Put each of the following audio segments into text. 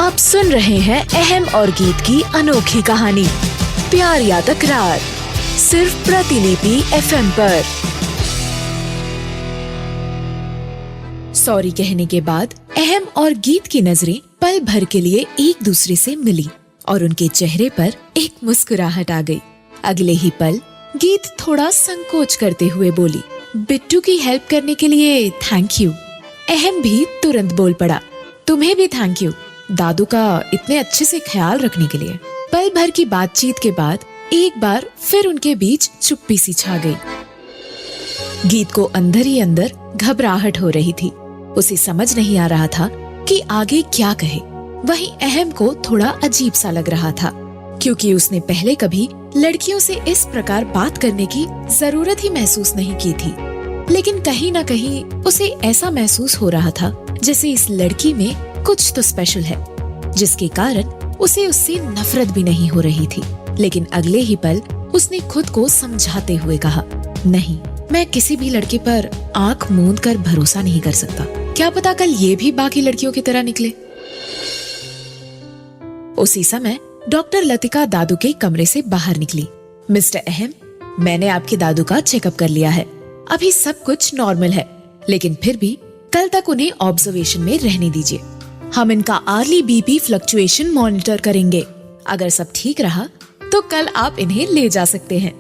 आप सुन रहे हैं अहम और गीत की अनोखी कहानी प्यार या तकरार, सिर्फ प्रतिलिपि FM पर। सॉरी कहने के बाद अहम और गीत की नजरें पल भर के लिए एक दूसरे से मिली और उनके चेहरे पर एक मुस्कुराहट आ गई। अगले ही पल गीत थोड़ा संकोच करते हुए बोली, बिट्टू की हेल्प करने के लिए थैंक यू। अहम भी तुरंत बोल पड़ा, तुम्हें भी थैंक यू, दादू का इतने अच्छे से ख्याल रखने के लिए। पल भर की बातचीत के बाद एक बार फिर उनके बीच चुप्पी सी छा गई। गीत को अंदर ही अंदर घबराहट हो रही थी। उसे समझ नहीं आ रहा था कि आगे क्या कहे। वहीं अहम को थोड़ा अजीब सा लग रहा था, क्योंकि उसने पहले कभी लड़कियों से इस प्रकार बात करने की जरूरत ही महसूस नहीं की थी। लेकिन कहीं न कहीं उसे ऐसा महसूस हो रहा था जैसे इस लड़की में कुछ तो स्पेशल है, जिसके कारण उसे उससे नफरत भी नहीं हो रही थी। लेकिन अगले ही पल उसने खुद को समझाते हुए कहा, नहीं, मैं किसी भी लड़के पर आंख मूंद कर भरोसा नहीं कर सकता। क्या पता कल ये भी बाकी लड़कियों की तरह निकले। उसी समय डॉक्टर लतिका दादू के कमरे से बाहर निकली। मिस्टर अहम, मैंने आपके दादू का चेकअप कर लिया है। अभी सब कुछ नॉर्मल है, लेकिन फिर भी कल तक उन्हें ऑब्जर्वेशन में रहने दीजिए। हम इनका अर्ली बीपी फ्लक्चुएशन मॉनिटर करेंगे। अगर सब ठीक रहा तो कल आप इन्हें ले जा सकते हैं।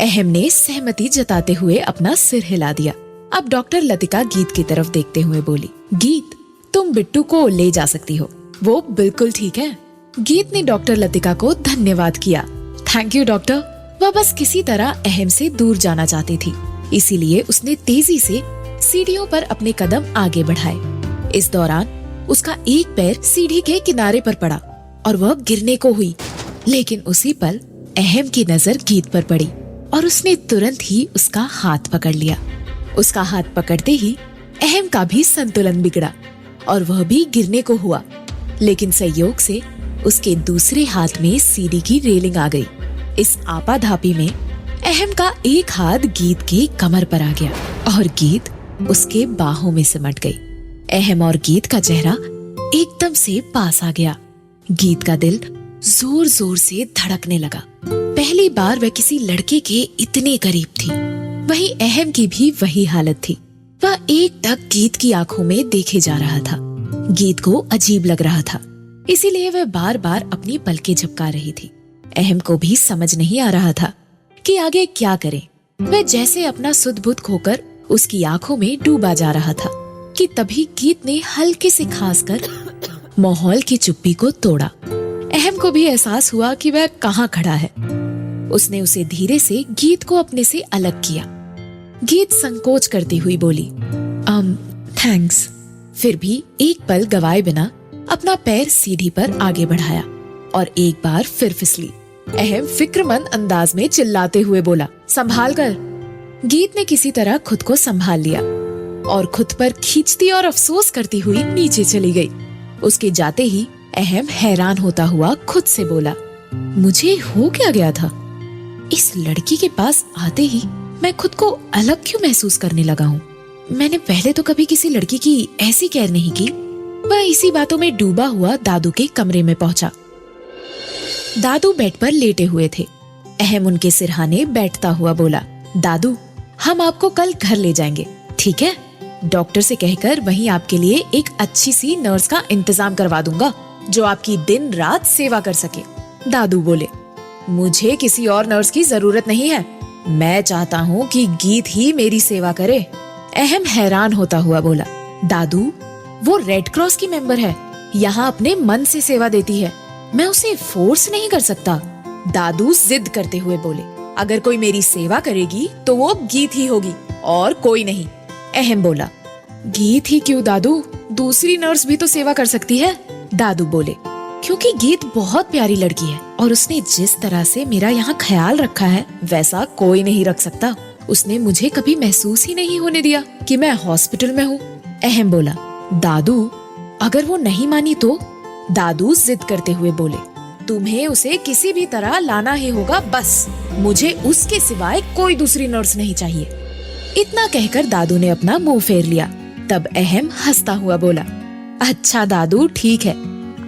अहम ने सहमति जताते हुए अपना सिर हिला दिया। अब डॉक्टर लतिका गीत की तरफ देखते हुए बोली, गीत, तुम बिट्टू को ले जा सकती हो, वो बिल्कुल ठीक है। गीत ने डॉक्टर लतिका को धन्यवाद किया। Thank you doctor. वह बस किसी तरह अहम से दूर जाना चाहती थी, इसीलिए उसने तेजी से सीढ़ियों पर अपने कदम आगे बढ़ाए। इस दौरान उसका एक पैर सीढ़ी के किनारे पर पड़ा और वह गिरने को हुई। लेकिन उसी पल अहम की नजर गीत पर पड़ी और उसने तुरंत ही उसका हाथ पकड़ लिया। उसका हाथ पकड़ते ही अहम का भी संतुलन बिगड़ा और वह भी गिरने को हुआ। लेकिन संयोग से उसके दूसरे हाथ में सीढ़ी की रेलिंग आ गई। इस आपाधापी में अहम का एक हाथ गीत की कमर पर आ गया और गीत उसके बाहों में सिमट गई। अहम और गीत का चेहरा एकदम से पास आ गया। गीत का दिल जोर जोर से धड़कने लगा। पहली बार वह किसी लड़के के इतने करीब थी। वहीं अहम की भी वही हालत थी। वह एकटक गीत की आंखों में देखे जा रहा था। गीत को अजीब लग रहा था, इसीलिए वह बार बार अपनी पलकें झपका रही थी। अहम को भी समझ नहीं आ रहा था कि आगे क्या करे। वह जैसे अपना सुध बुध खोकर उसकी आंखों में डूबा जा रहा था कि तभी गीत ने हल्के से खांसकर माहौल की चुप्पी को तोड़ा। अहम को भी एहसास हुआ कि वह कहाँ खड़ा है। उसने उसे धीरे से गीत को अपने से अलग किया। गीत संकोच करती हुई बोली, थैंक्स। फिर भी एक पल गवाए बिना अपना पैर सीढ़ी पर आगे बढ़ाया और एक बार फिर फिसली। अहम फिक्रमंद अंदाज में चिल्लाते हुए बोला, संभाल कर। गीत ने किसी तरह खुद को संभाल लिया और खुद पर खींचती और अफसोस करती हुई नीचे चली गई। उसके जाते ही अहम हैरान होता हुआ खुद से बोला, मुझे हो क्या गया था? इस लड़की के पास आते ही मैं खुद को अलग क्यों महसूस करने लगा हूँ? मैंने पहले तो कभी किसी लड़की की ऐसी केयर नहीं की। वह इसी बातों में डूबा हुआ दादू के कमरे में पहुंचा। दादू बेड पर लेटे हुए थे। अहम उनके सिरहाने बैठता हुआ बोला, दादू, हम आपको कल घर ले जाएंगे, ठीक है? डॉक्टर से कहकर वहीं आपके लिए एक अच्छी सी नर्स का इंतजाम करवा दूंगा, जो आपकी दिन रात सेवा कर सके। दादू बोले, मुझे किसी और नर्स की जरूरत नहीं है। मैं चाहता हूँ कि गीत ही मेरी सेवा करे। अहम हैरान होता हुआ बोला, दादू, वो रेड क्रॉस की मेंबर है, यहाँ अपने मन से सेवा देती है, मैं उसे फोर्स नहीं कर सकता। दादू जिद करते हुए बोले, अगर कोई मेरी सेवा करेगी तो वो गीत ही होगी और कोई नहीं। अहम बोला, गीत ही क्यों दादू, दूसरी नर्स भी तो सेवा कर सकती है। दादू बोले, क्योंकि गीत बहुत प्यारी लड़की है और उसने जिस तरह से मेरा यहाँ ख्याल रखा है वैसा कोई नहीं रख सकता। उसने मुझे कभी महसूस ही नहीं होने दिया कि मैं हॉस्पिटल में हूँ। अहम बोला, दादू, अगर वो नहीं मानी तो? दादू जिद करते हुए बोले, तुम्हें उसे किसी भी तरह लाना ही होगा, बस मुझे उसके सिवाय कोई दूसरी नर्स नहीं चाहिए। इतना कहकर दादू ने अपना मुंह फेर लिया। तब अहम हंसता हुआ बोला, अच्छा दादू, ठीक है,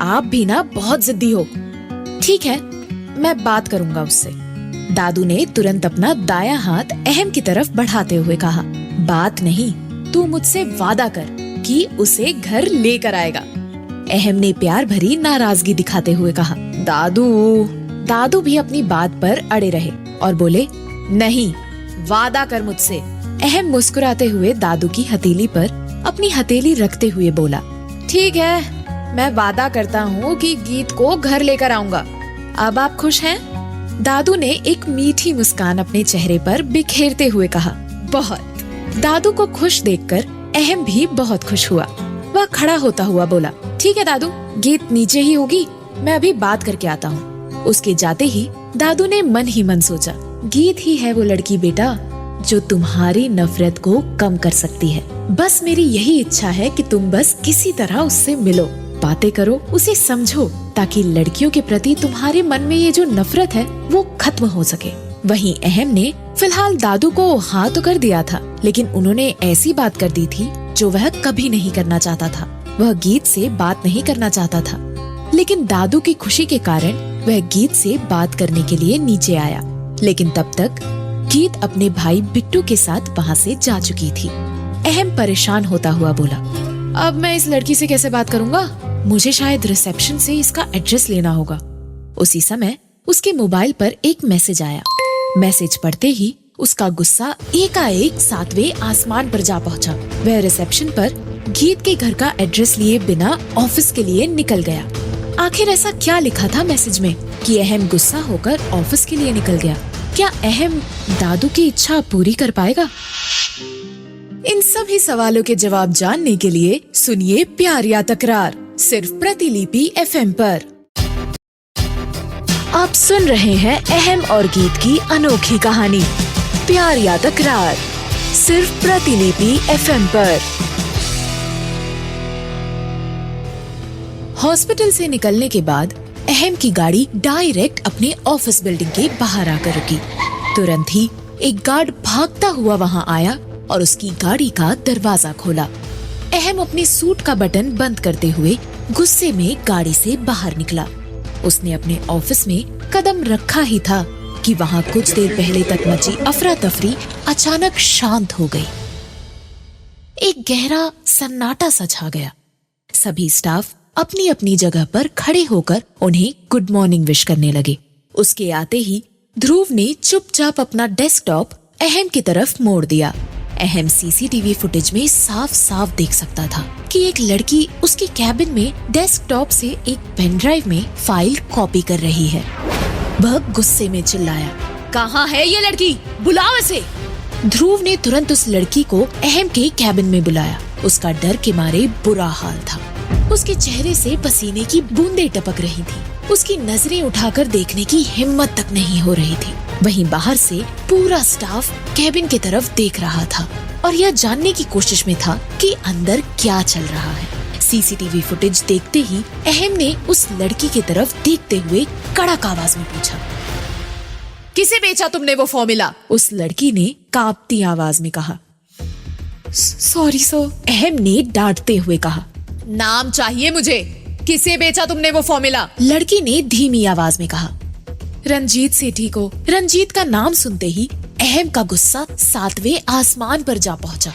आप भी ना बहुत जिद्दी हो। ठीक है, मैं बात करूंगा उससे। दादू ने तुरंत अपना दायां हाथ अहम की तरफ बढ़ाते हुए कहा, बात नहीं, तू मुझसे वादा कर कि उसे घर लेकर आएगा। अहम ने प्यार भरी नाराजगी दिखाते हुए कहा, दादू भी अपनी बात पर अड़े रहे और बोले, नहीं, वादा कर मुझसे। अहम मुस्कुराते हुए दादू की हथेली पर अपनी हथेली रखते हुए बोला, ठीक है, मैं वादा करता हूँ कि गीत को घर लेकर आऊंगा। अब आप खुश हैं? दादू ने एक मीठी मुस्कान अपने चेहरे पर बिखेरते हुए कहा, बहुत। दादू को खुश देखकर अहम भी बहुत खुश हुआ। वह खड़ा होता हुआ बोला, ठीक है दादू, गीत नीचे ही होगी, मैं अभी बात करके आता हूँ। उसके जाते ही दादू ने मन ही मन सोचा, गीत ही है वो लड़की बेटा जो तुम्हारी नफरत को कम कर सकती है। बस मेरी यही इच्छा है कि तुम बस किसी तरह उससे मिलो, बातें करो, उसे समझो, ताकि लड़कियों के प्रति तुम्हारे मन में ये जो नफरत है वो खत्म हो सके। वहीं अहम ने फिलहाल दादू को हाँ तो कर दिया था, लेकिन उन्होंने ऐसी बात कर दी थी जो वह कभी नहीं करना चाहता था। वह गीत से बात नहीं करना चाहता था, लेकिन दादू की खुशी के कारण वह गीत से बात करने के लिए नीचे आया। लेकिन तब तक गीत अपने भाई बिट्टू के साथ वहाँ से जा चुकी थी। अहम परेशान होता हुआ बोला, अब मैं इस लड़की से कैसे बात करूँगा? मुझे शायद रिसेप्शन से इसका एड्रेस लेना होगा। उसी समय उसके मोबाइल पर एक मैसेज आया। मैसेज पढ़ते ही उसका गुस्सा एकाएक 7वें आसमान पर जा पहुंचा। वह रिसेप्शन पर गीत के घर का एड्रेस लिए बिना ऑफिस के लिए निकल गया। आखिर ऐसा क्या लिखा था मैसेज में कि अहम गुस्सा होकर ऑफिस के लिए निकल गया? क्या अहम दादू की इच्छा पूरी कर पाएगा? इन सभी सवालों के जवाब जानने के लिए सुनिए प्यार या तकरार, सिर्फ प्रतिलिपि एफएम पर। आप सुन रहे हैं अहम और गीत की अनोखी कहानी प्यार या तकरार, सिर्फ प्रतिलिपि एफएम पर। हॉस्पिटल से निकलने के बाद अहम की गाड़ी डायरेक्ट अपने ऑफिस बिल्डिंग के बाहर आकर रुकी। तुरंत ही एक गार्ड भागता हुआ वहां आया और उसकी गाड़ी का दरवाजा खोला। अहम अपने सूट का बटन बंद करते हुए गुस्से में गाड़ी से बाहर निकला। उसने अपने ऑफिस में कदम रखा ही था कि वहां कुछ देर पहले तक मची अफरा तफरी अचानक शांत हो गई। एक गहरा सन्नाटा सा छा गया। सभी स्टाफ अपनी अपनी जगह पर खड़े होकर उन्हें गुड मॉर्निंग विश करने लगे। उसके आते ही ध्रुव ने चुपचाप अपना डेस्कटॉप अहम की तरफ मोड़ दिया। अहम सीसीटीवी फुटेज में साफ साफ देख सकता था कि एक लड़की उसके कैबिन में डेस्कटॉप से एक पेन ड्राइव में फाइल कॉपी कर रही है। वह गुस्से में चिल्लाया, कहाँ है ये लड़की? बुलाओ इसे। ध्रुव ने तुरंत उस लड़की को अहम के कैबिन में बुलाया। उसका डर के मारे बुरा हाल था। उसके चेहरे से पसीने की बूंदें टपक रही थी। उसकी नजरें उठाकर देखने की हिम्मत तक नहीं हो रही थी। वहीं बाहर से पूरा स्टाफ कैबिन की तरफ देख रहा था और यह जानने की कोशिश में था कि अंदर क्या चल रहा है। सीसीटीवी फुटेज देखते ही अहम ने उस लड़की की तरफ देखते हुए कड़क आवाज में पूछा, किसे बेचा तुमने वो फॉर्मूला? उस लड़की ने कांपती आवाज में कहा, सॉरी सर। अहम ने डांटते हुए कहा, नाम चाहिए मुझे, किसे बेचा तुमने वो फॉर्मूला? लड़की ने धीमी आवाज में कहा, रंजीत सेठी को। रंजीत का नाम सुनते ही अहम का गुस्सा 7वें आसमान पर जा पहुंचा।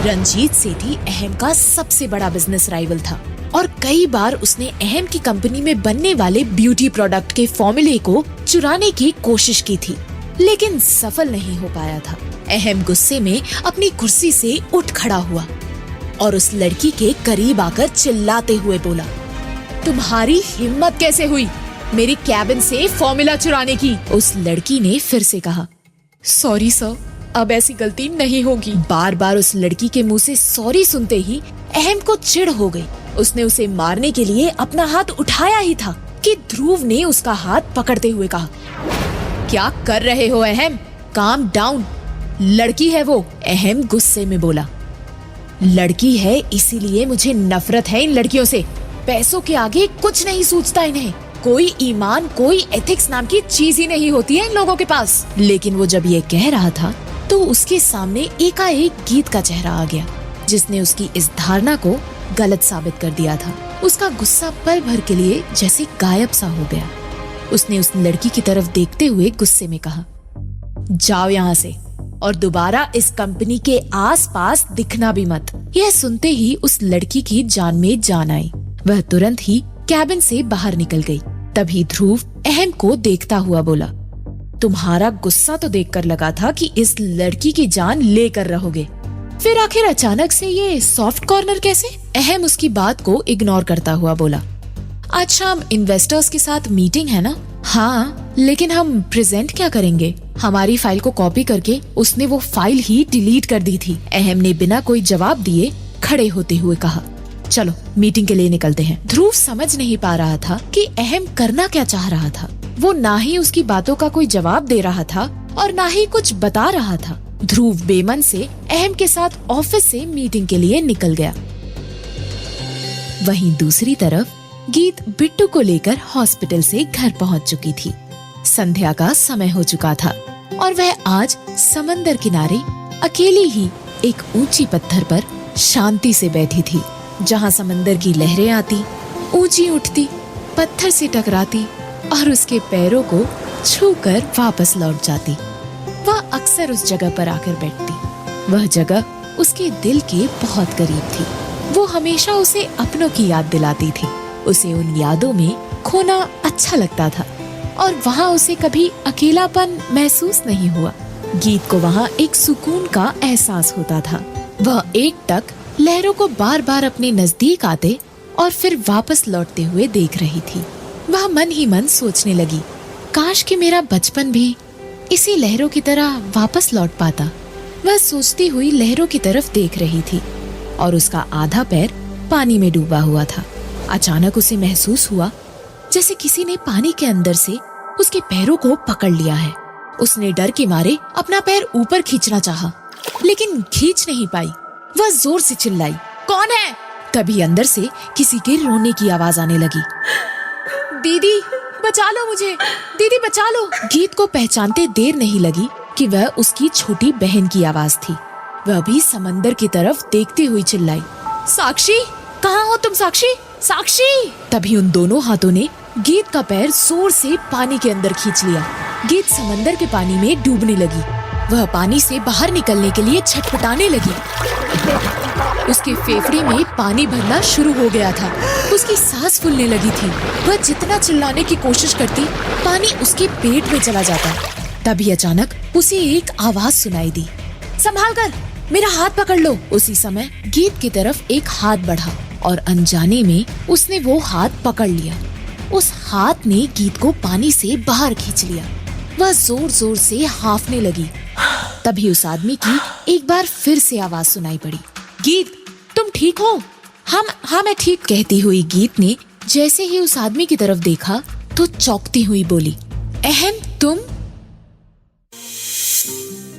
रंजीत सेठी अहम का सबसे बड़ा बिजनेस राइवल था और कई बार उसने अहम की कंपनी में बनने वाले ब्यूटी प्रोडक्ट के फॉर्मूले को चुराने की कोशिश की थी, लेकिन सफल नहीं हो पाया था। अहम गुस्से में अपनी कुर्सी से उठ खड़ा हुआ और उस लड़की के करीब आकर चिल्लाते हुए बोला, तुम्हारी हिम्मत कैसे हुई मेरी कैबिन से फॉर्मूला चुराने की? उस लड़की ने फिर से कहा, सॉरी सर, अब ऐसी गलती नहीं होगी। बार बार उस लड़की के मुंह से सॉरी सुनते ही अहम को चिढ़ हो गई। उसने उसे मारने के लिए अपना हाथ उठाया ही था कि ध्रुव ने उसका हाथ पकड़ते हुए कहा, क्या कर रहे हो अहम? काम डाउन, लड़की है वो। अहम गुस्से में बोला, लड़की है इसीलिए मुझे नफरत है इन लड़कियों से। पैसों के आगे कुछ नहीं सूझता इन्हें। कोई ईमान, कोई एथिक्स नाम की चीज ही नहीं होती है इन लोगों के पास। लेकिन वो जब ये कह रहा था तो उसके सामने एकाएक गीत का चेहरा आ गया, जिसने उसकी इस धारणा को गलत साबित कर दिया था। उसका गुस्सा पल भर के लिए जैसे गायब सा हो गया। उसने उस लड़की की तरफ देखते हुए गुस्से में कहा, जाओ यहाँ से और दोबारा इस कंपनी के आसपास दिखना भी मत। यह सुनते ही उस लड़की की जान में जान आई। वह तुरंत ही कैबिन से बाहर निकल गई। तभी ध्रुव अहम को देखता हुआ बोला, तुम्हारा गुस्सा तो देखकर लगा था कि इस लड़की की जान लेकर रहोगे, फिर आखिर अचानक से ये सॉफ्ट कॉर्नर कैसे? अहम उसकी बात को इग्नोर करता हुआ बोला, आज शाम इन्वेस्टर्स के साथ मीटिंग है ना? हाँ, लेकिन हम प्रेजेंट क्या करेंगे? हमारी फाइल को कॉपी करके उसने वो फाइल ही डिलीट कर दी थी। अहम ने बिना कोई जवाब दिए खड़े होते हुए कहा, चलो मीटिंग के लिए निकलते हैं। ध्रुव समझ नहीं पा रहा था कि अहम करना क्या चाह रहा था। वो ना ही उसकी बातों का कोई जवाब दे रहा था और ना ही कुछ बता रहा था। ध्रुव बेमन से अहम के साथ ऑफिस से मीटिंग के लिए निकल गया। वहीं दूसरी तरफ गीत बिट्टू को लेकर हॉस्पिटल से घर पहुंच चुकी थी। संध्या का समय हो चुका था और वह आज समंदर किनारे अकेली ही एक ऊंची पत्थर पर शांति से बैठी थी, जहां समंदर की लहरें आती, ऊंची उठती, पत्थर से टकराती और उसके पैरों को छूकर वापस लौट जाती। वह अक्सर उस जगह पर आकर बैठती। वह जगह उसके दिल के बहुत करीब थी। वो हमेशा उसे अपनों की याद दिलाती थी। उसे उन यादों में खोना अच्छा लगता था और वहाँ उसे कभी अकेलापन महसूस नहीं हुआ। गीत को वहाँ एक सुकून का एहसास होता था। वह एकटक लहरों को बार बार अपने नजदीक आते और फिर वापस लौटते हुए देख रही थी। वह मन ही मन सोचने लगी, काश कि मेरा बचपन भी इसी लहरों की तरह वापस लौट पाता। वह सोचती हुई लहरों की तरफ देख रही थी और उसका आधा पैर पानी में डूबा हुआ था। अचानक उसे महसूस हुआ जैसे किसी ने पानी के अंदर से उसके पैरों को पकड़ लिया है। उसने डर के मारे अपना पैर ऊपर खींचना चाहा, लेकिन खींच नहीं पाई। वह जोर से चिल्लाई, कौन है? तभी अंदर से किसी के रोने की आवाज आने लगी। दीदी बचा लो मुझे, दीदी बचा लो। गीत को पहचानते देर नहीं लगी कि वह उसकी छोटी बहन की आवाज थी। वह भी समंदर की तरफ देखती हुई चिल्लाई, साक्षी, कहाँ हो तुम? साक्षी, साक्षी! तभी उन दोनों हाथों ने गीत का पैर जोर से पानी के अंदर खींच लिया। गीत समंदर के पानी में डूबने लगी। वह पानी से बाहर निकलने के लिए छटपटाने लगी। उसके फेफड़े में पानी भरना शुरू हो गया था। उसकी सांस फूलने लगी थी। वह जितना चिल्लाने की कोशिश करती, पानी उसके पेट में चला जाता। तभी अचानक उसे एक आवाज सुनाई दी, संभाल कर, मेरा हाथ पकड़ लो। उसी समय गीत की तरफ एक हाथ बढ़ा और अनजाने में उसने वो हाथ पकड़ लिया। उस हाथ ने गीत को पानी से बाहर खींच लिया। वह जोर जोर से हांफने लगी। तभी उस आदमी की एक बार फिर से आवाज सुनाई पड़ी, गीत, तुम ठीक हो? हाँ मैं ठीक, कहती हुई गीत ने जैसे ही उस आदमी की तरफ देखा तो चौंकती हुई बोली, अहम तुम?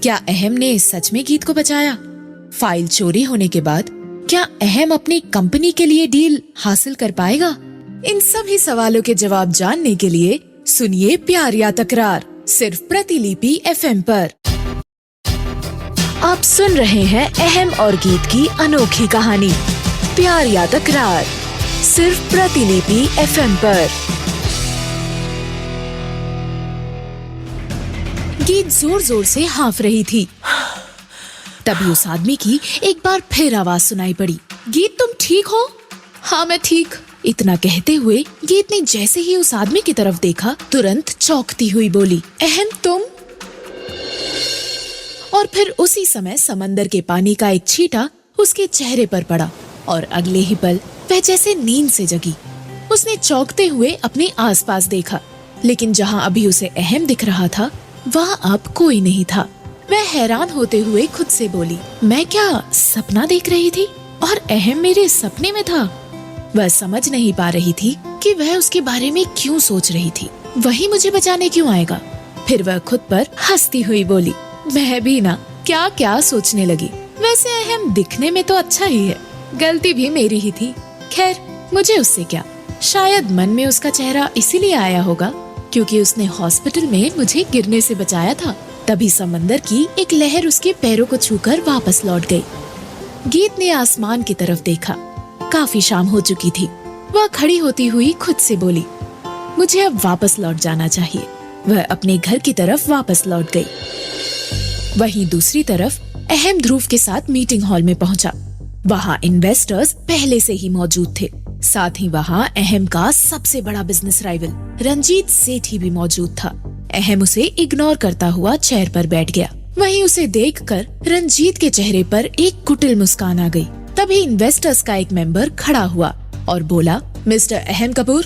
क्या अहम ने सच में गीत को बचाया? फाइल चोरी होने के बाद क्या अहम अपनी कंपनी के लिए डील हासिल कर पाएगा? इन सभी सवालों के जवाब जानने के लिए सुनिए प्यार या तकरार, सिर्फ प्रतिलिपि FM पर। आप सुन रहे हैं अहम और गीत की अनोखी कहानी प्यार या तकरार, सिर्फ प्रतिलिपि FM पर। गीत जोर जोर से हांफ रही थी। तभी उस आदमी की एक बार फिर आवाज सुनाई पड़ी, गीत तुम ठीक हो? हाँ मैं ठीक। इतना कहते हुए गीत ने जैसे ही उस आदमी की तरफ देखा तुरंत चौंकती हुई बोली, अहम तुम? और फिर उसी समय समंदर के पानी का एक छींटा उसके चेहरे पर पड़ा और अगले ही पल वह जैसे नींद से जगी। उसने चौंकते हुए अपने आसपास देखा, लेकिन जहां अभी उसे अहम दिख रहा था वहां अब कोई नहीं था। वह हैरान होते हुए खुद से बोली, मैं क्या सपना देख रही थी और अहम मेरे सपने में था? वह समझ नहीं पा रही थी कि वह उसके बारे में क्यों सोच रही थी। वही मुझे बचाने क्यों आएगा? फिर वह खुद पर हंसती हुई बोली, मैं भी ना क्या क्या सोचने लगी। वैसे अहम दिखने में तो अच्छा ही है, गलती भी मेरी ही थी। खैर मुझे उससे क्या, शायद मन में उसका चेहरा इसीलिए आया होगा क्योंकि उसने हॉस्पिटल में मुझे गिरने से बचाया था। तभी समंदर की एक लहर उसके पैरों को छूकर वापस लौट गई। गीत ने आसमान की तरफ देखा। काफी शाम हो चुकी थी। वह खड़ी होती हुई खुद से बोली, मुझे अब वापस लौट जाना चाहिए। वह अपने घर की तरफ वापस लौट गई। वहीं दूसरी तरफ अहम ध्रुव के साथ मीटिंग हॉल में पहुंचा। वहां इन्वेस्टर्स पहले से ही मौजूद थे। साथ ही वहां अहम का सबसे बड़ा बिजनेस राइवल रंजीत सेठी भी मौजूद था। अहम उसे इग्नोर करता हुआ चेयर पर बैठ गया। वहीं उसे देखकर रंजीत के चेहरे पर एक कुटिल मुस्कान आ गई। तभी इन्वेस्टर्स का एक मेंबर खड़ा हुआ और बोला, मिस्टर अहम कपूर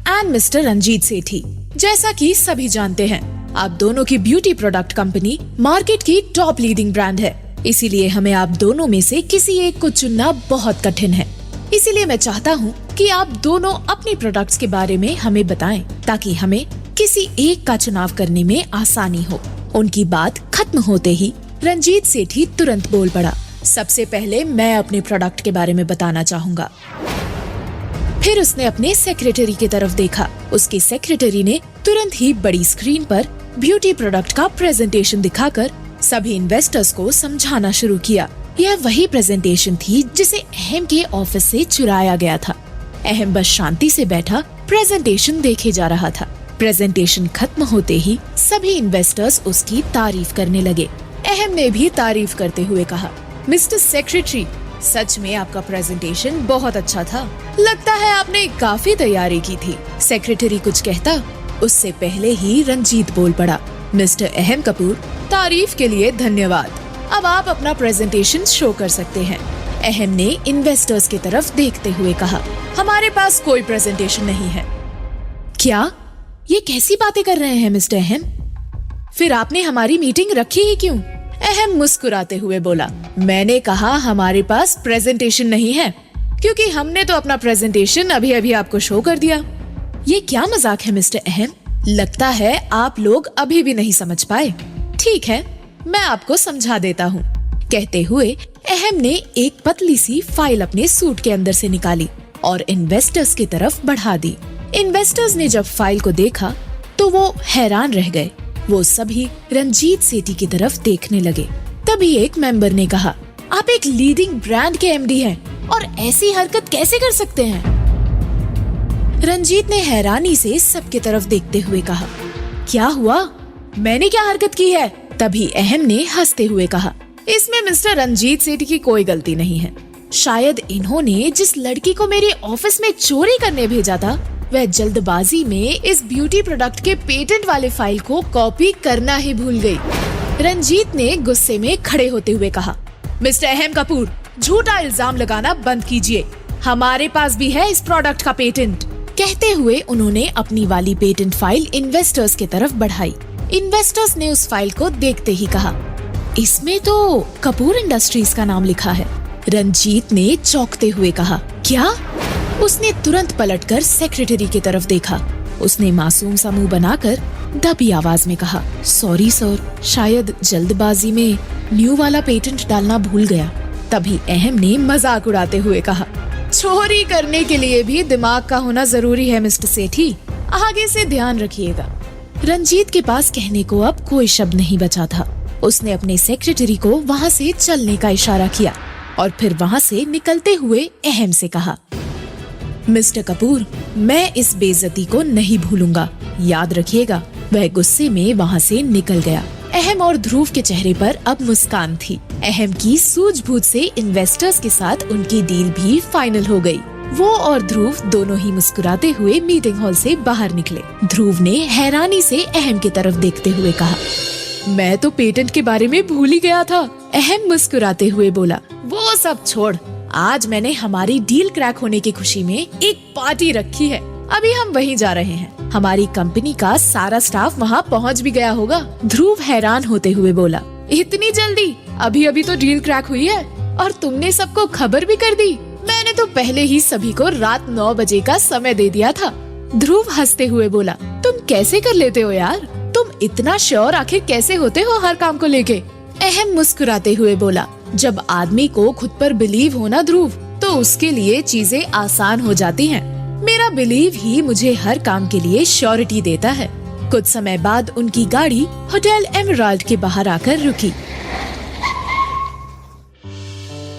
एंड मिस्टर रंजीत सेठी, जैसा कि सभी जानते हैं, आप दोनों की ब्यूटी प्रोडक्ट कंपनी मार्केट की टॉप लीडिंग ब्रांड है। इसीलिए हमें आप दोनों में से किसी एक को चुनना बहुत कठिन है। इसीलिए मैं चाहता हूँ कि आप दोनों अपनी प्रोडक्ट्स के बारे में हमें बताएं, ताकि हमें किसी एक का चुनाव करने में आसानी हो। उनकी बात खत्म होते ही रंजीत सेठी तुरंत बोल पड़ा, सबसे पहले मैं अपने प्रोडक्ट के बारे में बताना चाहूँगा। फिर उसने अपने सेक्रेटरी की तरफ देखा। उसकी सेक्रेटरी ने तुरंत ही बड़ी स्क्रीन पर ब्यूटी प्रोडक्ट का प्रेजेंटेशन दिखाकर सभी इन्वेस्टर्स को समझाना शुरू किया। यह वही प्रेजेंटेशन थी जिसे अहम के ऑफिस से चुराया गया था। अहम बस शांति से बैठा प्रेजेंटेशन देखे जा रहा था। प्रेजेंटेशन खत्म होते ही सभी इन्वेस्टर्स उसकी तारीफ करने लगे। अहम ने भी तारीफ करते हुए कहा, मिस्टर सेक्रेटरी, सच में आपका प्रेजेंटेशन बहुत अच्छा था। लगता है आपने काफी तैयारी की थी। सेक्रेटरी कुछ कहता, उससे पहले ही रंजीत बोल पड़ा, मिस्टर अहम कपूर, तारीफ के लिए धन्यवाद। अब आप अपना प्रेजेंटेशन शो कर सकते हैं। अहम ने इन्वेस्टर्स की तरफ देखते हुए कहा, हमारे पास कोई प्रेजेंटेशन नहीं है। क्या? ये कैसी बातें कर रहे हैं मिस्टर अहम? फिर आपने हमारी मीटिंग रखी ही क्यों? अहम मुस्कुराते हुए बोला, मैंने कहा हमारे पास प्रेजेंटेशन नहीं है, क्योंकि हमने तो अपना प्रेजेंटेशन अभी अभी आपको शो कर दिया। ये क्या मजाक है मिस्टर अहम? लगता है आप लोग अभी भी नहीं समझ पाए। ठीक है, मैं आपको समझा देता हूँ। कहते हुए अहम ने एक पतली सी फाइल अपने सूट के अंदर से निकाली और इन्वेस्टर्स की तरफ बढ़ा दी। इन्वेस्टर्स ने जब फाइल को देखा तो वो हैरान रह गए। वो सभी रंजीत सेठी की तरफ देखने लगे। तभी एक मेंबर ने कहा, आप एक लीडिंग ब्रांड के एमडी हैं और ऐसी हरकत कैसे कर सकते हैं? रंजीत ने हैरानी से सबके तरफ देखते हुए कहा, क्या हुआ? मैंने क्या हरकत की है? तभी अहम ने हंसते हुए कहा, इसमें मिस्टर रंजीत सेठी की कोई गलती नहीं है। शायद इन्होंने जिस लड़की को मेरे ऑफिस में चोरी करने भेजा था, वह जल्दबाजी में इस ब्यूटी प्रोडक्ट के पेटेंट वाले फाइल को कॉपी करना ही भूल गई। रंजीत ने गुस्से में खड़े होते हुए कहा, मिस्टर अहम कपूर, झूठा इल्जाम लगाना बंद कीजिए। हमारे पास भी है इस प्रोडक्ट का पेटेंट। कहते हुए उन्होंने अपनी वाली पेटेंट फाइल इन्वेस्टर्स की तरफ बढ़ाई। इन्वेस्टर्स ने उस फाइल को देखते ही कहा, इसमें तो कपूर इंडस्ट्रीज का नाम लिखा है। रंजीत ने चौंकते हुए कहा, क्या? उसने तुरंत पलटकर सेक्रेटरी की तरफ देखा। उसने मासूम सा मुंह बनाकर दबी आवाज में कहा, सॉरी सर, शायद जल्दबाजी में न्यू वाला पेटेंट डालना भूल गया। तभी अहम ने मजाक उड़ाते हुए कहा, चोरी करने के लिए भी दिमाग का होना जरूरी है मिस्टर सेठी, आगे से ध्यान रखिएगा। रंजीत के पास कहने को अब कोई शब्द नहीं बचा था। उसने अपने सेक्रेटरी को वहाँ से चलने का इशारा किया और फिर वहाँ से निकलते हुए अहम से कहा, मिस्टर कपूर, मैं इस बेइज्जती को नहीं भूलूंगा, याद रखिएगा। वह गुस्से में वहाँ से निकल गया। अहम और ध्रुव के चेहरे पर अब मुस्कान थी। अहम की सूझबूझ से इन्वेस्टर्स के साथ उनकी डील भी फाइनल हो गई। वो और ध्रुव दोनों ही मुस्कुराते हुए मीटिंग हॉल से बाहर निकले। ध्रुव ने हैरानी से अहम की तरफ देखते हुए कहा, मैं तो पेटेंट के बारे में भूल ही गया था। अहम मुस्कुराते हुए बोला, वो सब छोड़, आज मैंने हमारी डील क्रैक होने की खुशी में एक पार्टी रखी है। अभी हम वहीं जा रहे हैं। हमारी कंपनी का सारा स्टाफ वहाँ पहुँच भी गया होगा। ध्रुव हैरान होते हुए बोला, इतनी जल्दी? अभी अभी तो डील क्रैक हुई है और तुमने सबको खबर भी कर दी। मैंने तो पहले ही सभी को रात 9 बजे का समय दे दिया था। ध्रुव हंसते हुए बोला, तुम कैसे कर लेते हो यार? तुम इतना श्योर आखिर कैसे होते हो हर काम को लेके? अहम मुस्कुराते हुए बोला, जब आदमी को खुद पर बिलीव हो ना ध्रुव, तो उसके लिए चीजें आसान हो जाती हैं। मेरा बिलीव ही मुझे हर काम के लिए श्योरिटी देता है। कुछ समय बाद उनकी गाड़ी होटल एमराल्ड के बाहर आकर रुकी।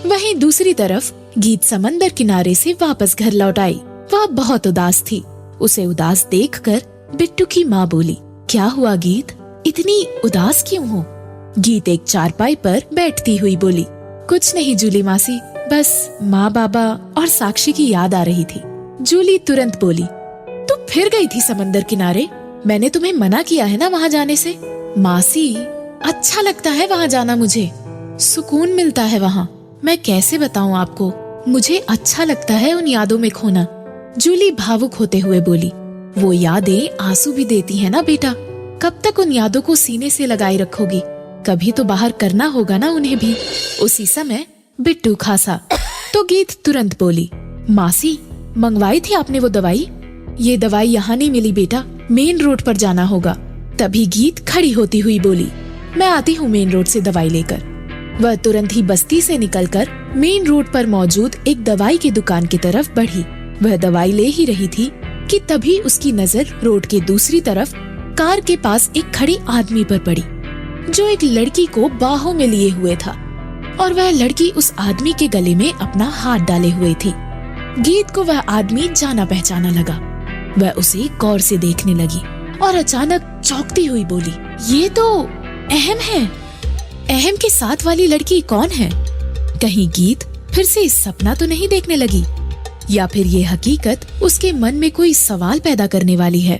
वहीं दूसरी तरफ गीत समंदर किनारे से वापस घर लौट आई। वह बहुत उदास थी। उसे उदास देखकर बिट्टू की माँ बोली, क्या हुआ गीत, इतनी उदास क्यों हो? गीत एक चारपाई पर बैठती हुई बोली, कुछ नहीं जूली मासी, बस माँ बाबा और साक्षी की याद आ रही थी। जूली तुरंत बोली, तू फिर गई थी समंदर किनारे? मैंने तुम्हें मना किया है ना वहाँ जाने से। मासी, अच्छा लगता है वहाँ जाना, मुझे सुकून मिलता है वहाँ। मैं कैसे बताऊँ आपको, मुझे अच्छा लगता है उन यादों में खोना। जूली भावुक होते हुए बोली, वो यादें आंसू भी देती है ना बेटा, कब तक उन यादों को सीने से लगाए रखोगी? कभी तो बाहर करना होगा ना उन्हें भी। उसी समय बिट्टू खासा तो गीत तुरंत बोली, मासी मंगवाई थी आपने वो दवाई? ये दवाई यहाँ नहीं मिली बेटा, मेन रोड पर जाना होगा। तभी गीत खड़ी होती हुई बोली, मैं आती हूँ मेन रोड से दवाई लेकर। वह तुरंत ही बस्ती से निकलकर मेन रोड पर मौजूद एक दवाई की दुकान की तरफ बढ़ी। वह दवाई ले ही रही थी कि तभी उसकी नजर रोड के दूसरी तरफ कार के पास एक खड़ी आदमी पर पड़ी, जो एक लड़की को बाहों में लिए हुए था और वह लड़की उस आदमी के गले में अपना हाथ डाले हुए थी। गीत को वह आदमी जाना पहचाना लगा। वह उसे गौर से देखने लगी और अचानक चौंकती हुई बोली, ये तो अहम है। अहम के साथ वाली लड़की कौन है? कहीं गीत फिर से सपना तो नहीं देखने लगी, या फिर ये हकीकत उसके मन में कोई सवाल पैदा करने वाली है?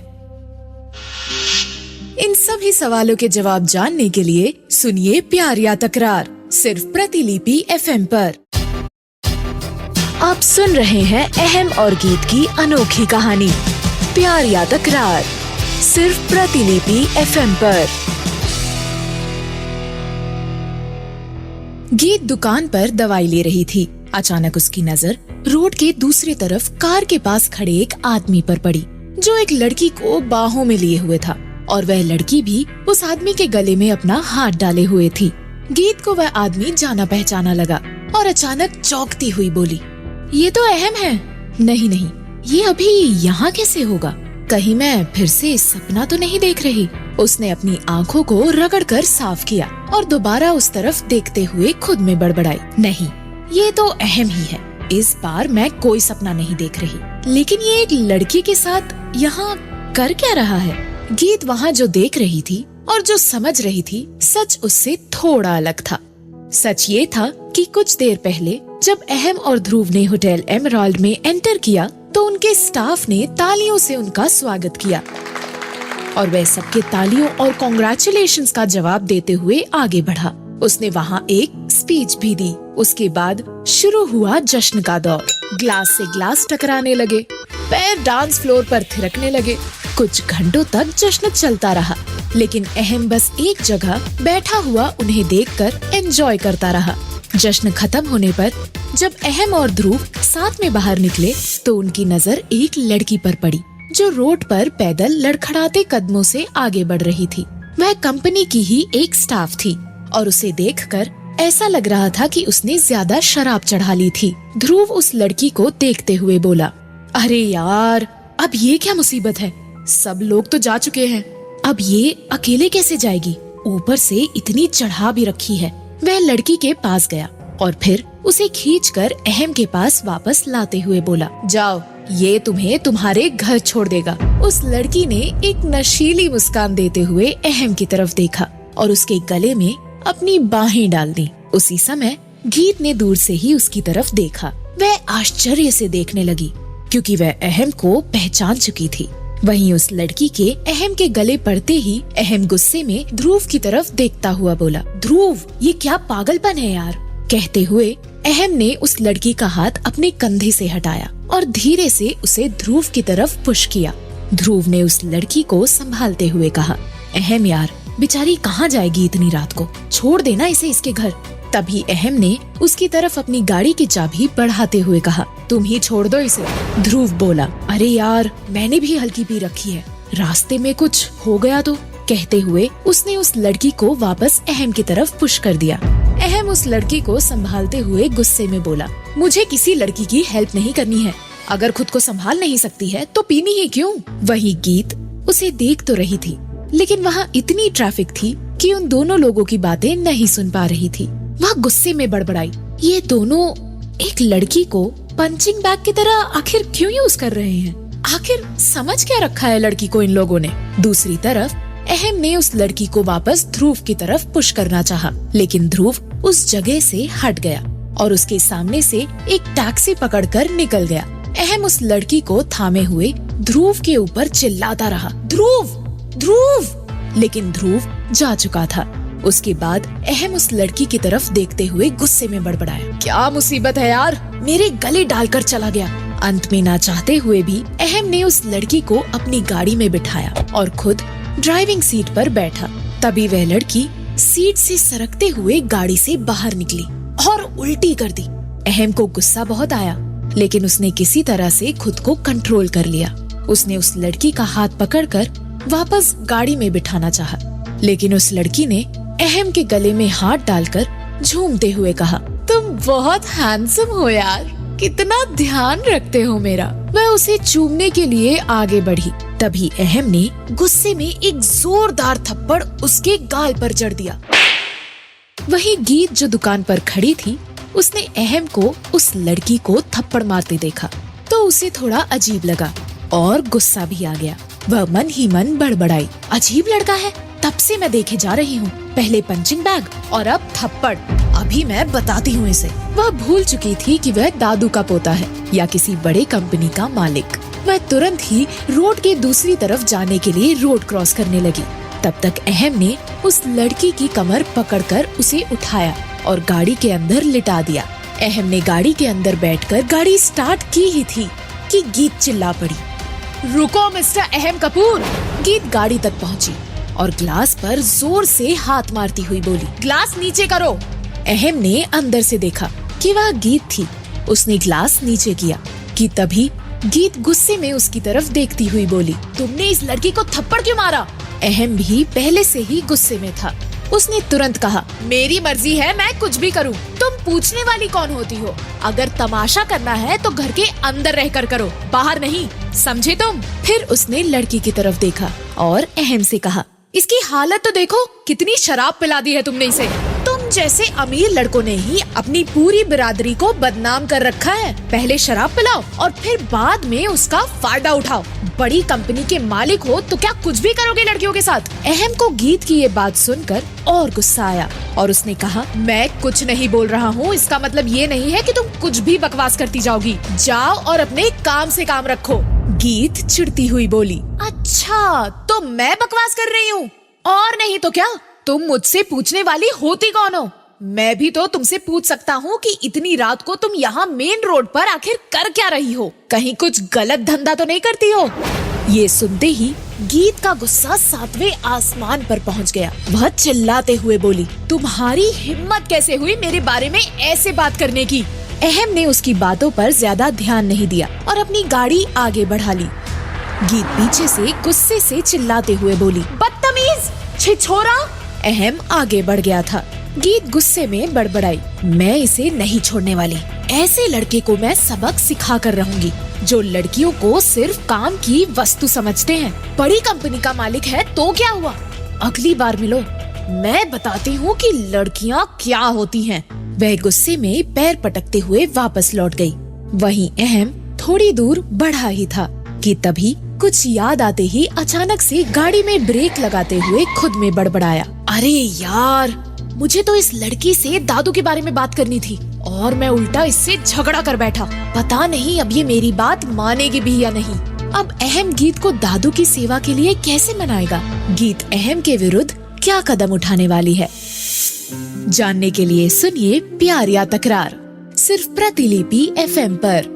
इन सभी सवालों के जवाब जानने के लिए सुनिए प्यार या तकरार, सिर्फ प्रतिलिपि FM पर। आप सुन रहे हैं अहम और गीत की अनोखी कहानी प्यार या तकरार, सिर्फ प्रतिलिपि FM पर। गीत दुकान पर दवाई ले रही थी। अचानक उसकी नजर रोड के दूसरी तरफ कार के पास खड़े एक आदमी पर पड़ी, जो एक लड़की को बाहों में लिए हुए था और वह लड़की भी उस आदमी के गले में अपना हाथ डाले हुए थी। गीत को वह आदमी जाना पहचाना लगा और अचानक चौंकती हुई बोली, ये तो अहम है। नहीं नहीं, ये अभी यहाँ कैसे होगा? कहीं मैं फिर से सपना तो नहीं देख रही? उसने अपनी आंखों को रगड़कर साफ किया और दोबारा उस तरफ देखते हुए खुद में बड़बड़ाई, नहीं, ये तो अहम ही है। इस बार मैं कोई सपना नहीं देख रही। लेकिन ये एक लड़की के साथ यहाँ कर क्या रहा है? गीत वहाँ जो देख रही थी और जो समझ रही थी, सच उससे थोड़ा अलग था। सच ये था कि कुछ देर पहले जब अहम और ध्रुव ने होटल एमराल्ड में एंटर किया तो उनके स्टाफ ने तालियों से उनका स्वागत किया और वह सबके तालियों और कॉन्ग्रेचुलेशंस का जवाब देते हुए आगे बढ़ा। उसने वहाँ एक स्पीच भी दी। उसके बाद शुरू हुआ जश्न का दौर। ग्लास से ग्लास टकराने लगे, पैर डांस फ्लोर पर थिरकने लगे। कुछ घंटों तक जश्न चलता रहा, लेकिन अहम बस एक जगह बैठा हुआ उन्हें देखकर एंजॉय करता रहा। जश्न खत्म होने पर जब अहम और ध्रुव साथ में बाहर निकले तो उनकी नजर एक लड़की पर पड़ी, जो रोड पर पैदल लड़खड़ाते कदमों से आगे बढ़ रही थी। वह कंपनी की ही एक स्टाफ थी और उसे देखकर ऐसा लग रहा था कि उसने ज्यादा शराब चढ़ा ली थी। ध्रुव उस लड़की को देखते हुए बोला, अरे यार, अब ये क्या मुसीबत है? सब लोग तो जा चुके हैं, अब ये अकेले कैसे जाएगी? ऊपर से इतनी चढ़ा भी रखी है। वह लड़की के पास गया और फिर उसे खींचकर अहम के पास वापस लाते हुए बोला, जाओ, ये तुम्हें तुम्हारे घर छोड़ देगा। उस लड़की ने एक नशीली मुस्कान देते हुए अहम की तरफ देखा और उसके गले में अपनी बाहें डाल दी। उसी समय गीत ने दूर से ही उसकी तरफ देखा। वह आश्चर्य से देखने लगी क्योंकि वह अहम को पहचान चुकी थी। वहीं उस लड़की के अहम के गले पड़ते ही अहम गुस्से में ध्रुव की तरफ देखता हुआ बोला, ध्रुव, ये क्या पागलपन है यार? कहते हुए अहम ने उस लड़की का हाथ अपने कंधे से हटाया और धीरे से उसे ध्रुव की तरफ पुश किया। ध्रुव ने उस लड़की को संभालते हुए कहा, अहम यार, बेचारी कहाँ जाएगी इतनी रात को? छोड़ देना इसे इसके घर। तभी अहम ने उसकी तरफ अपनी गाड़ी की चाबी बढ़ाते हुए कहा, तुम ही छोड़ दो इसे। ध्रुव बोला, अरे यार, मैंने भी हल्की पी रखी है, रास्ते में कुछ हो गया तो? कहते हुए उसने उस लड़की को वापस अहम की तरफ पुश कर दिया। अहम उस लड़की को संभालते हुए गुस्से में बोला, मुझे किसी लड़की की हेल्प नहीं करनी है। अगर खुद को संभाल नहीं सकती है तो पीनी ही क्यों? वही गीत उसे देख तो रही थी, लेकिन वहाँ इतनी ट्रैफिक थी कि उन दोनों लोगों की बातें नहीं सुन पा रही थी। वह गुस्से में बड़बड़ाई, ये दोनों एक लड़की को पंचिंग बैग की तरह आखिर क्यों यूज कर रहे हैं? आखिर समझ क्या रखा है लड़की को इन लोगों ने? दूसरी तरफ अहम ने उस लड़की को वापस ध्रुव की तरफ पुश करना चाहा, लेकिन ध्रुव उस जगह से हट गया और उसके सामने से एक टैक्सी पकड़कर निकल गया। अहम उस लड़की को थामे हुए ध्रुव के ऊपर चिल्लाता रहा, ध्रुव ध्रुव, लेकिन ध्रुव जा चुका था। उसके बाद अहम उस लड़की की तरफ देखते हुए गुस्से में बड़बड़ाया, क्या मुसीबत है यार, मेरे गले डालकर चला गया। अंत में ना चाहते हुए भी अहम ने उस लड़की को अपनी गाड़ी में बिठाया और खुद ड्राइविंग सीट पर बैठा। तभी वह लड़की सीट से सरकते हुए गाड़ी से बाहर निकली और उल्टी कर दी। अहम को गुस्सा बहुत आया, लेकिन उसने किसी तरह से खुद को कंट्रोल कर लिया। उसने उस लड़की का हाथ पकड़कर वापस गाड़ी में बिठाना चाहा, लेकिन उस लड़की ने अहम के गले में हाथ डालकर झूमते हुए कहा, तुम बहुत हैंडसम हो यार, कितना ध्यान रखते हो मेरा। वह उसे चूमने के लिए आगे बढ़ी। तभी अहम ने गुस्से में एक जोरदार थप्पड़ उसके गाल पर जड़ दिया। वही गीत जो दुकान पर खड़ी थी, उसने अहम को उस लड़की को थप्पड़ मारते देखा तो उसे थोड़ा अजीब लगा और गुस्सा भी आ गया। वह मन ही मन बड़बड़ाई, अजीब लड़का है, तब से मैं देखे जा रही हूँ, पहले पंचिंग बैग और अब थप्पड़, अभी मैं बताती हूँ इसे। वह भूल चुकी थी कि वह दादू का पोता है या किसी बड़े कंपनी का मालिक। वह तुरंत ही रोड के दूसरी तरफ जाने के लिए रोड क्रॉस करने लगी। तब तक अहम ने उस लड़की की कमर पकड़कर उसे उठाया और गाड़ी के अंदर लिटा दिया। अहम ने गाड़ी के अंदर बैठकर गाड़ी स्टार्ट की ही थी कि गीत चिल्ला पड़ी, रुको मिस्टर अहम कपूर। गीत गाड़ी तक पहुंची और ग्लास पर जोर से हाथ मारती हुई बोली, ग्लास नीचे करो। अहम ने अंदर से देखा कि वह गीत थी। उसने ग्लास नीचे किया कि तभी गीत गुस्से में उसकी तरफ देखती हुई बोली, तुमने इस लड़की को थप्पड़ क्यों मारा? अहम भी पहले से ही गुस्से में था। उसने तुरंत कहा, मेरी मर्जी है, मैं कुछ भी करूं। तुम पूछने वाली कौन होती हो? अगर तमाशा करना है तो घर के अंदर रहकर करो, बाहर नहीं, समझे तुम? फिर उसने लड़की की तरफ देखा और अहम से कहा, इसकी हालत तो देखो, कितनी शराब पिला दी है तुमने इसे। तुम जैसे अमीर लड़कों ने ही अपनी पूरी बिरादरी को बदनाम कर रखा है। पहले शराब पिलाओ और फिर बाद में उसका फायदा उठाओ। बड़ी कंपनी के मालिक हो तो क्या कुछ भी करोगे लड़कियों के साथ? अहम को गीत की ये बात सुनकर और गुस्सा आया और उसने कहा, मैं कुछ नहीं बोल रहा हूँ, इसका मतलब ये नहीं है कि तुम कुछ भी बकवास करती जाओगी। जाओ और अपने काम से काम रखो। गीत चिढ़ती हुई बोली, अच्छा तो मैं बकवास कर रही हूँ? और नहीं तो क्या, तुम मुझसे पूछने वाली होती कौन हो? मैं भी तो तुमसे पूछ सकता हूँ कि इतनी रात को तुम यहाँ मेन रोड पर आखिर कर क्या रही हो? कहीं कुछ गलत धंधा तो नहीं करती हो? ये सुनते ही गीत का गुस्सा 7वें आसमान पर पहुँच गया। वह चिल्लाते हुए बोली, तुम्हारी हिम्मत कैसे हुई मेरे बारे में ऐसे बात करने की? अहम ने उसकी बातों पर ज्यादा ध्यान नहीं दिया और अपनी गाड़ी आगे बढ़ा ली। गीत पीछे से गुस्से से चिल्लाते हुए बोली, बदतमीज, छिछोरा। अहम आगे बढ़ गया था। गीत गुस्से में बड़बड़ाई, मैं इसे नहीं छोड़ने वाली। ऐसे लड़के को मैं सबक सिखा कर रहूंगी जो लड़कियों को सिर्फ काम की वस्तु समझते हैं। बड़ी कंपनी का मालिक है तो क्या हुआ, अगली बार मिलो, मैं बताती हूँ कि लड़कियाँ क्या होती हैं। वह गुस्से में पैर पटकते हुए वापस लौट गई। वहीं अहम थोड़ी दूर बढ़ा ही था कि तभी कुछ याद आते ही अचानक से गाड़ी में ब्रेक लगाते हुए खुद में बड़बड़ाया, अरे यार, मुझे तो इस लड़की से दादू के बारे में बात करनी थी और मैं उल्टा इससे झगड़ा कर बैठा। पता नहीं अब ये मेरी बात मानेगी भी या नहीं। अब अहम गीत को दादू की सेवा के लिए कैसे मनाएगा? गीत अहम के विरुद्ध क्या कदम उठाने वाली है? जानने के लिए सुनिए प्यार या तकरार, सिर्फ प्रतिलिपि FM पर।